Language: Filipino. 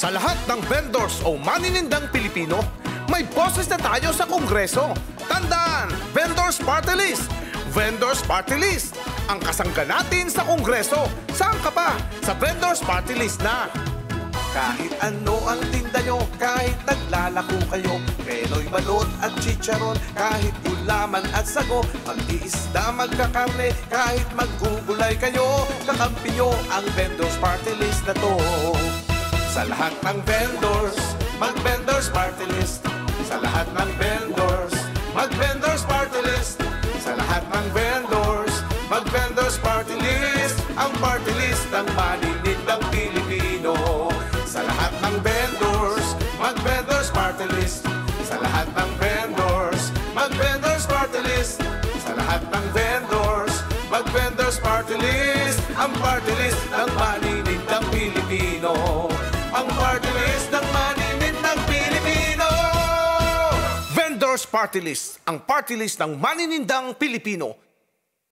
Sa lahat ng vendors o maninindang Pilipino, may boses na tayo sa Kongreso. Tandaan, Vendors Party List! Vendors Party List! Ang kasangga natin sa Kongreso. Saan ka pa? Sa Vendors Party List na! Kahit ano ang tinda nyo, kahit naglalako kayo, Penoy, balot at chicharon, kahit gulaman at sago, mag-iisda, magkakarne, kahit maggugulay kayo, kakampi nyo ang Vendors Party List na to. Sa lahat ng vendors, mag-Vendors Party List. Sa lahat ng vendors, mag-Vendors Party List. Sa lahat ng vendors, mag-Vendors Party List. Ang party list ng maninindang Pilipino. Sa lahat ng vendors, mag-Vendors Party List. Sa lahat ng vendors, mag-Vendors Party List. Sa lahat ng vendors, mag-Vendors Party List. Ang party list ng maninindang Pilipino. Ang party list ng maninindang Pilipino. Vendors Party List, ang party list ng maninindang Pilipino.